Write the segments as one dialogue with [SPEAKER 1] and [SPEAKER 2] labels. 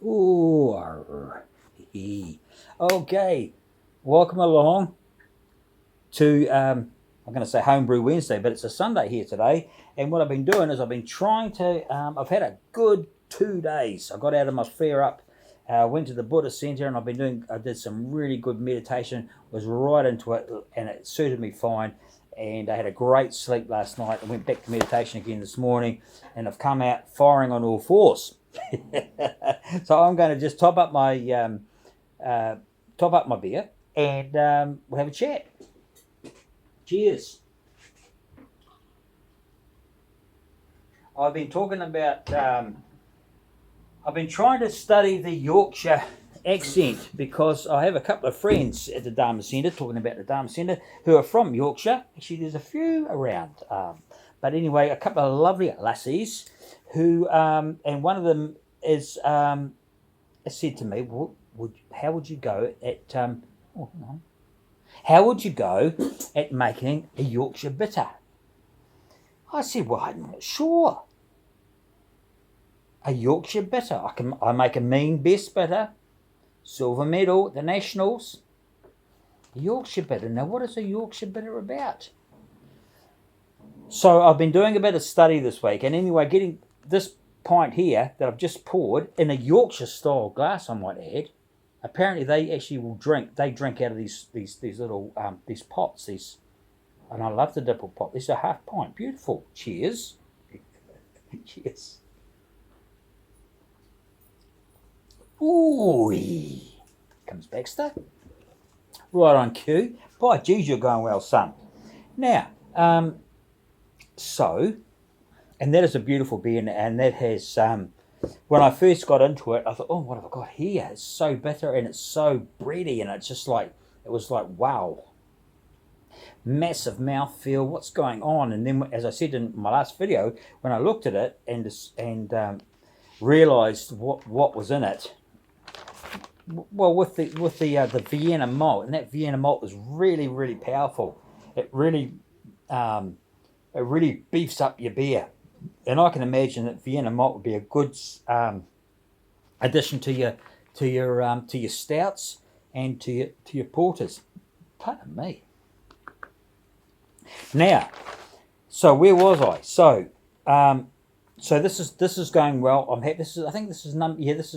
[SPEAKER 1] Ooh, arr, okay. Welcome along to I'm going to say Homebrew Wednesday, but it's a Sunday here today. And what I've been doing is I've been trying to. I've had a good 2 days. I got out of my flare up. Went to the Buddhist center and I've been doing. I did some really good meditation. Was right into it, and it suited me fine. And I had a great sleep last night. I went back to meditation again this morning, and I've come out firing on all fours. So I'm going to just uh, top up my beer, and we'll have a chat. Cheers. I've been talking about. I've been trying to study the Yorkshire accent because I have a couple of friends at the Dharma Centre, talking about the Dharma Centre, who are from Yorkshire. Actually, there's a few around. But anyway, a couple of lovely lassies who, and one of them is said to me, how would you go at how would you go at making a Yorkshire bitter? I said, well, I'm not sure. A Yorkshire bitter. I make a mean best bitter, silver medal at the Nationals. A Yorkshire bitter. Now, what is a Yorkshire bitter about? So I've been doing a bit of study this week, and anyway, getting this pint here that I've just poured in a Yorkshire style glass, I might add. Apparently, they actually will drink. They drink out of these little these pots. And I love the dipple pot. This is a half pint. Beautiful. Cheers. Cheers. Ooh. Comes Baxter. Right on cue. By geez, you're going well, son. Now, and that is a beautiful beer, and that has, when I first got into it, I thought, oh, what have I got here? It's so bitter and it's so bready, and it's just like, it was like, wow. Massive mouthfeel, what's going on? And then, as I said in my last video, when I looked at it and realised what was in it, well, with the Vienna malt, and that Vienna malt is really, really powerful. It really beefs up your beer, and I can imagine that Vienna malt would be a good addition to your stouts and to your porters. Pardon me. Now, so where was I? So this is going well. I'm happy. I think this is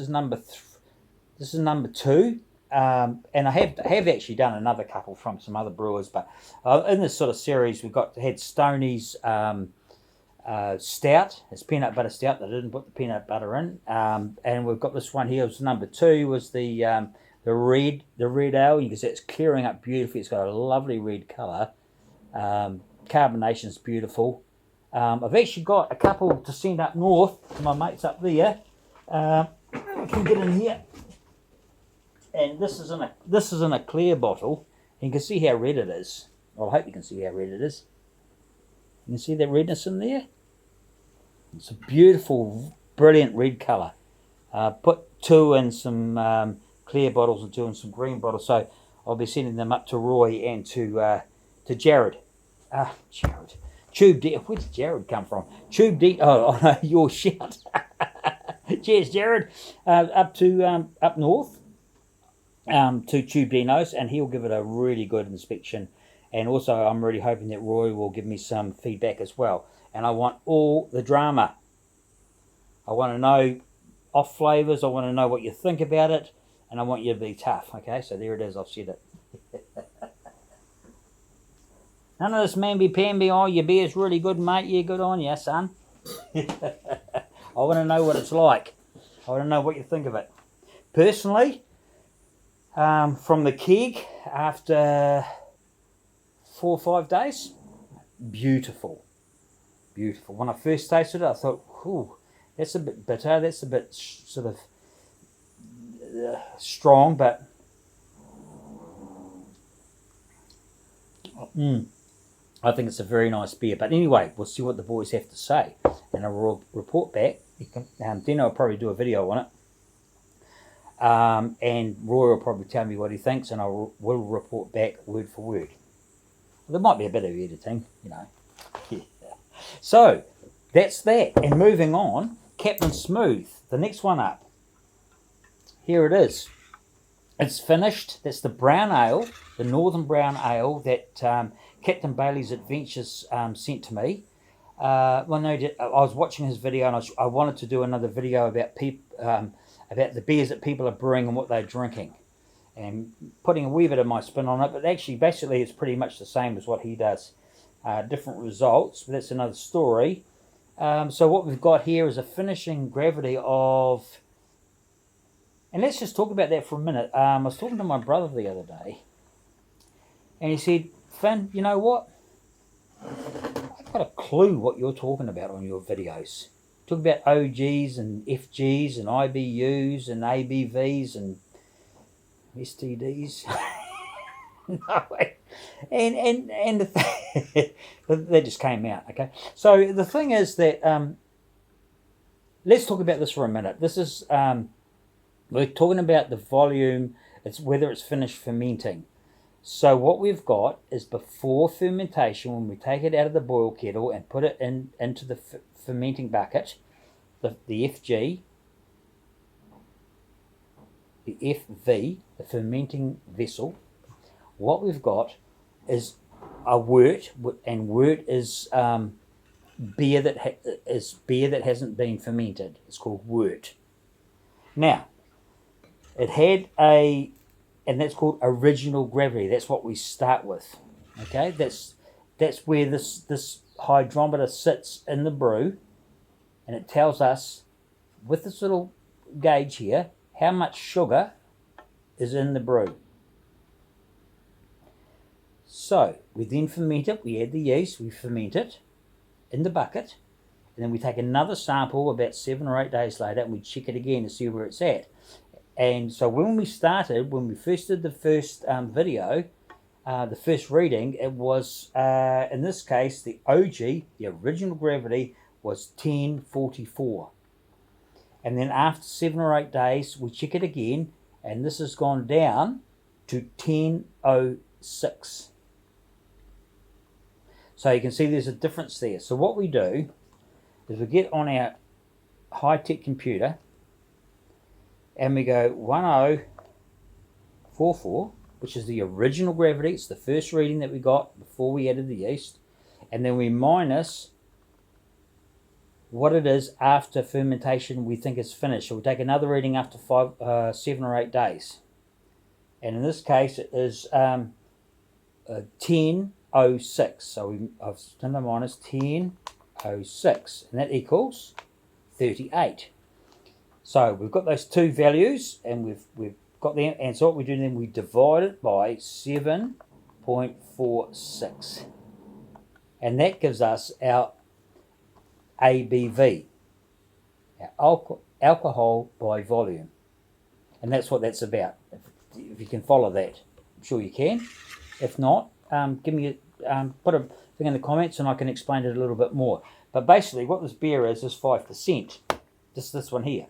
[SPEAKER 1] number two. And I have actually done another couple from some other brewers, but in this sort of series we've had Stoney's stout. It's peanut butter stout. They didn't put the peanut butter in, and we've got this one here. It was number two. Was the red ale. You can see it's clearing up beautifully. It's got a lovely red colour. Carbonation's beautiful. I've actually got a couple to send up north to my mates up there. I can get in here. And this is in a clear bottle. And you can see how red it is. Well, I hope you can see how red it is. You can see that redness in there? It's a beautiful, brilliant red colour. Put two in some clear bottles and two in some green bottles. So I'll be sending them up to Roy and to Jared. Jared. Tube D. Where did Jared come from? Tube D. Oh no, your shout. Cheers, Jared. Up north. To Tube Dino's, and he'll give it a really good inspection. And also, I'm really hoping that Roy will give me some feedback as well. And I want all the drama. I want to know off flavours. I want to know what you think about it, and I want you to be tough. Okay, so there it is. I've said it. None of this mamby-pamby, oh, your beer's really good, mate. Yeah, good on you, son. I want to know what it's like. I want to know what you think of it. Personally, from the keg after 4 or 5 days, beautiful. Beautiful. When I first tasted it, I thought, ooh, that's a bit bitter. That's a bit sort of strong, but I think it's a very nice beer. But anyway, we'll see what the boys have to say, and I will report back. Dino will probably do a video on it. And Roy will probably tell me what he thinks, and I will report back word for word. There might be a bit of editing, you know. Yeah. So, that's that. And moving on, Captain Smooth, the next one up. here it is. It's finished. That's the brown ale, the Northern Brown Ale that Captain Bailey's Adventures sent to me. I was watching his video, and I wanted to do another video about the beers that people are brewing and what they're drinking, and putting a wee bit of my spin on it. But actually, basically, it's pretty much the same as what he does. Different results, but that's another story. So what we've got here is a finishing gravity of, and let's just talk about that for a minute. I was talking to my brother the other day, and he said, "Finn, you know what? I've got a clue what you're talking about on your videos. Talk about OGs and FGs and IBUs and ABVs and STDs." No way. And that just came out. Okay, so the thing is that let's talk about this for a minute. This is we're talking about the volume. It's whether it's finished fermenting. So what we've got is before fermentation, when we take it out of the boil kettle and put it into the fermenting bucket, the FG, the FV, the fermenting vessel. What we've got is a wort, and wort is beer that hasn't been fermented. It's called wort. Now, it had and that's called original gravity. That's what we start with. Okay, that's where this hydrometer sits in the brew, and it tells us with this little gauge here how much sugar is in the brew. So we then ferment it. We add the yeast. We ferment it in the bucket, and then we take another sample about 7 or 8 days later, and we check it again to see where it's at. And so when we first did the first video, the first reading, it was, in this case, the OG, the original gravity, was 1044. And then after 7 or 8 days, we check it again, and this has gone down to 1006. So you can see there's a difference there. So what we do is we get on our high-tech computer, and we go 1044, which is the original gravity. It's the first reading that we got before we added the yeast. And then we minus what it is after fermentation we think is finished. So we take another reading after 7 or 8 days. And in this case, it is 1006. So I've done the minus 1006. And that equals 38. So we've got those two values, and we've got them, and so what we do then, we divide it by 7.46, and that gives us our ABV, our alcohol by volume, and that's what that's about. If you can follow that, I'm sure you can. If not, give me put a thing in the comments, and I can explain it a little bit more. But basically, what this beer is 5%. This one here.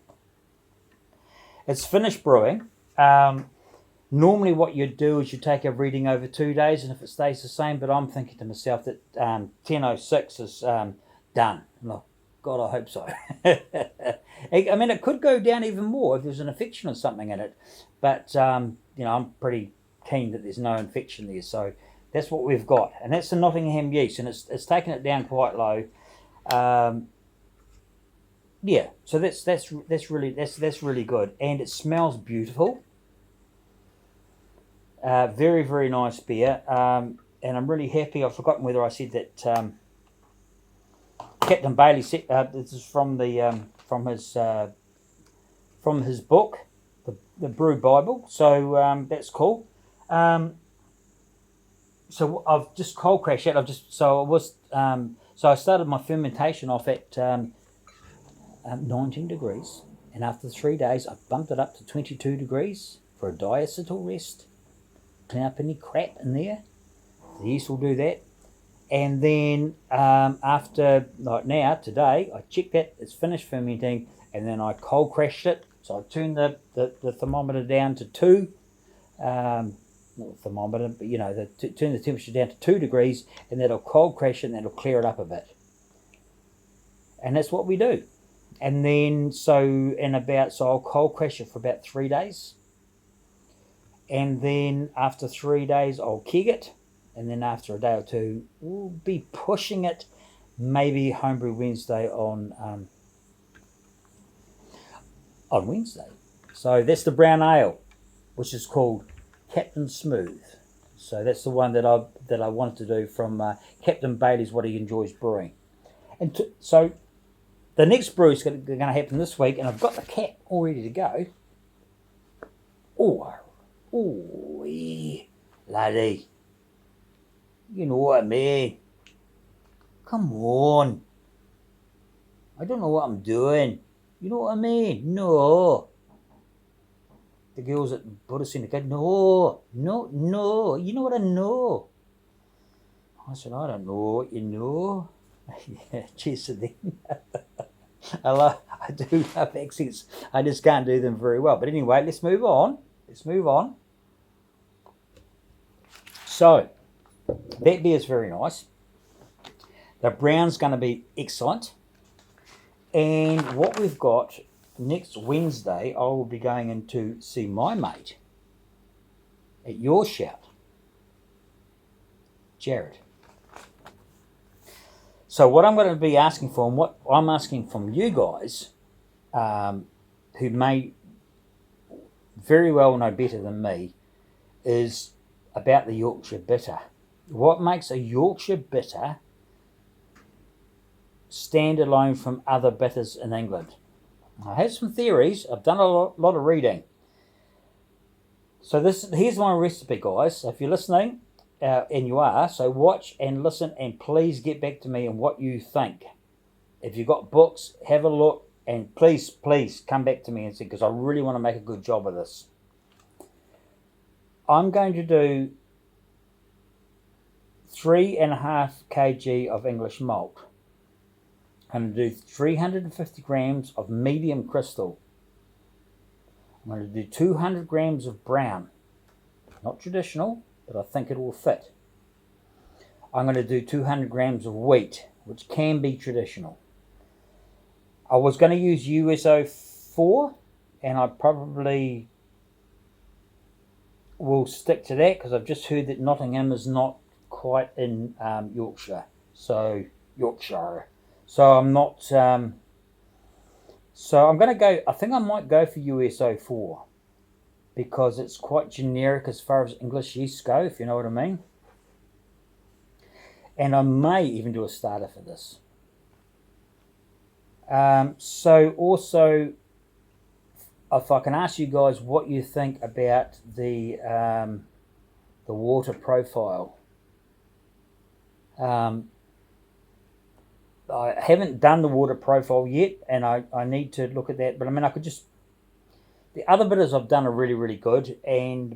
[SPEAKER 1] It's finished brewing. Normally what you do is you take a reading over 2 days, and if it stays the same, but I'm thinking to myself that 1006 is done. Oh, God, I hope so. I mean, it could go down even more if there's an infection or something in it, but I'm pretty keen that there's no infection there, so that's what we've got, and that's the Nottingham yeast, and it's taken it down quite low. Yeah, so that's really good, and it smells beautiful. Very, very nice beer, and I'm really happy. I've forgotten whether I said that Captain Bailey said this is from his book, the Brew Bible. So that's cool. So I've just cold crashed it. So I started my fermentation off at 19 degrees, and after 3 days I bumped it up to 22 degrees for a diacetyl rest, clean up any crap in there. The yeast will do that, and then after, like now, today, I checked that it's finished fermenting, and then I cold crashed it. So I turned the thermometer down to 2, not the thermometer, but turn the temperature down to 2 degrees, and that'll cold crash it, and that'll clear it up a bit. And that's what we do. And then so I'll cold crash it for about 3 days. And then after 3 days I'll keg it. And then after a day or two we'll be pushing it, maybe Homebrew Wednesday on Wednesday. So that's the brown ale, which is called Captain Smooth. So that's the one that I wanted to do from Captain Bailey's What He Enjoys Brewing. And so the next brew is going to happen this week, and I've got the cap all ready to go. Laddie, you know what I mean? Come on. I don't know what I'm doing. You know what I mean? No. The girls that put us in the kid, no. You know what I know. I said, I don't know what you know. Yeah, cheers to them. I do love accents. I just can't do them very well. But anyway, let's move on. So, that beer is very nice. The brown's going to be excellent. And what we've got next Wednesday, I will be going in to see my mate at your shout, Jared. So what I'm going to be asking for, and what I'm asking from you guys, who may very well know better than me, is about the Yorkshire Bitter. What makes a Yorkshire Bitter stand alone from other bitters in England? I have some theories. I've done a lot of reading. So here's my recipe, guys. So if you're listening, and you are, so watch and listen, and please get back to me on what you think. If you've got books, have a look, and please come back to me and say, because I really want to make a good job of this. I'm going to do 3.5 kg of English malt. I'm going to do 350 grams of medium crystal. I'm going to do 200 grams of brown. Not traditional, but I think it will fit. I'm going to do 200 grams of wheat, which can be traditional. I was going to use USO4, and I probably will stick to that because I've just heard that Nottingham is not quite in Yorkshire. So I'm not. So I'm going to go. I think I might go for USO4 because it's quite generic as far as English yeasts go, if you know what I mean. And I may even do a starter for this. So also, if I can ask you guys what you think about the water profile. I haven't done the water profile yet, and I need to look at that. But I mean, I could just... The other bitters I've done are really, really good,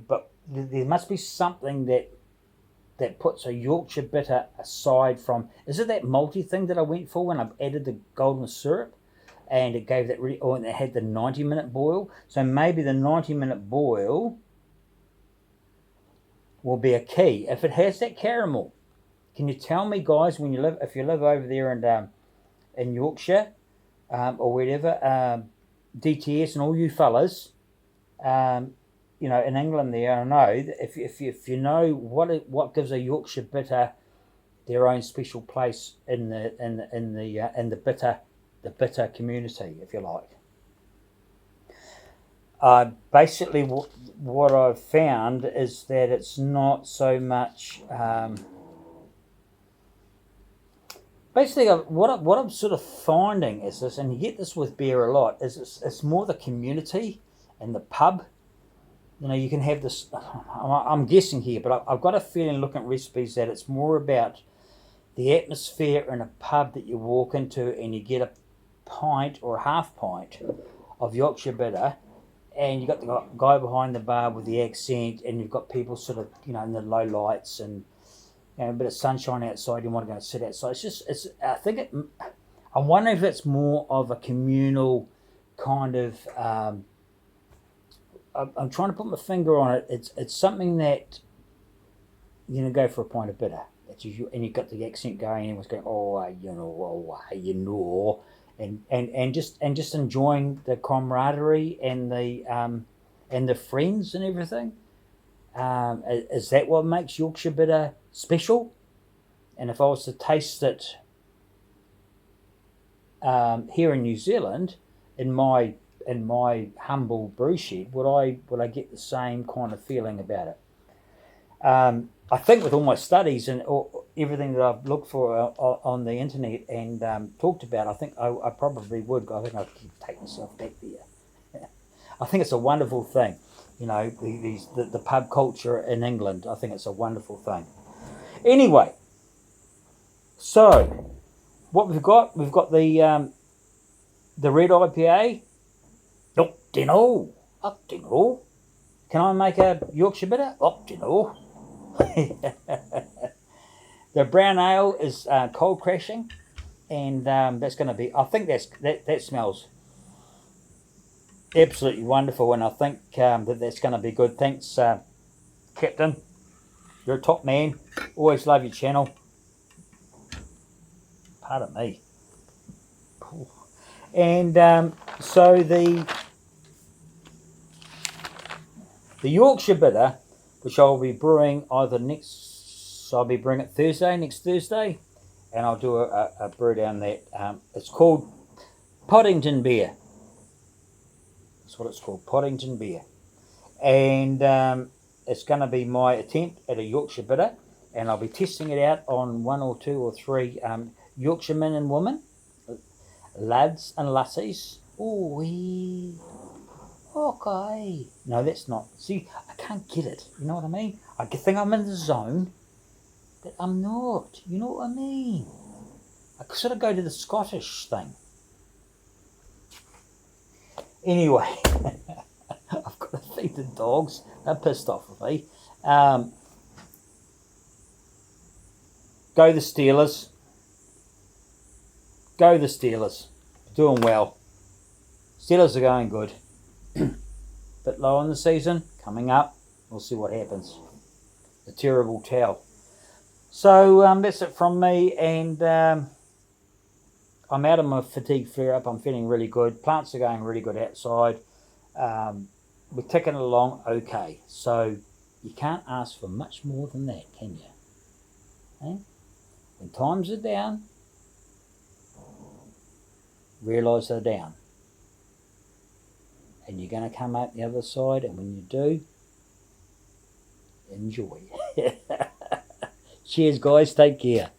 [SPEAKER 1] but there must be something that puts a Yorkshire bitter aside from... Is it that malty thing that I went for when I added the golden syrup? And it gave that really... and it had the 90-minute boil. So maybe the 90-minute boil will be a key. If it has that caramel, can you tell me, guys, if you live over there in Yorkshire or wherever, DTS and all you fellas, in England there, I know if you know what gives a Yorkshire bitter their own special place in the bitter community, if you like. Basically, what I've found is that it's not so much. Basically, what I'm sort of finding is this, and you get this with beer a lot, is it's more the community and the pub. You can have this, I'm guessing here, but I've got a feeling looking at recipes that it's more about the atmosphere in a pub that you walk into and you get a pint or a half pint of Yorkshire bitter, and you've got the guy behind the bar with the accent, and you've got people sort of, in the low lights and a bit of sunshine outside, you want to go and sit outside. I'm wondering if it's more of a communal kind of, I'm trying to put my finger on it. It's something that, go for a pint of bitter. And you've got the accent going, and everyone's going, and just enjoying the camaraderie and the friends and everything. Is that what makes Yorkshire Bitter special? And if I was to taste it here in New Zealand, in my humble brew shed, would I get the same kind of feeling about it? I think with all my studies and everything that I've looked for on the internet and talked about, I think I probably would. I think I could take myself back there. I think it's a wonderful thing, the pub culture in England. I think it's a wonderful thing. Anyway, so what we've got the red IPA. Up dinner, up dinner. Can I make a Yorkshire Bitter? Up dinner. The brown ale is cold crashing, and that's going to be. I think that smells absolutely wonderful, and I think that's going to be good. Thanks, Captain. You're a top man. Always love your channel. Pardon me. And so the Yorkshire Bitter, which I'll be brewing I'll be brewing it next Thursday, and I'll do a brew down that. It's called Poddington Beer. That's what it's called, Poddington Beer. And it's going to be my attempt at a Yorkshire Bitter, and I'll be testing it out on 1 or 2 or 3 Yorkshiremen and women, lads and lassies. Oh, okay. No, that's not. See, I can't get it. You know what I mean? I think I'm in the zone, but I'm not. You know what I mean? I sort of go to the Scottish thing. Anyway, I've got to feed the dogs. They're pissed off with me. Go the Steelers. Go the Steelers. Doing well. Steelers are going good. Bit low in the season. Coming up. We'll see what happens. The terrible towel. So that's it from me, and I'm out of my fatigue flare-up. I'm feeling really good. Plants are going really good outside. We're ticking along okay. So you can't ask for much more than that, can you? Eh? When times are down, realise they're down. And you're going to come out the other side, and when you do, enjoy. Cheers, guys. Take care.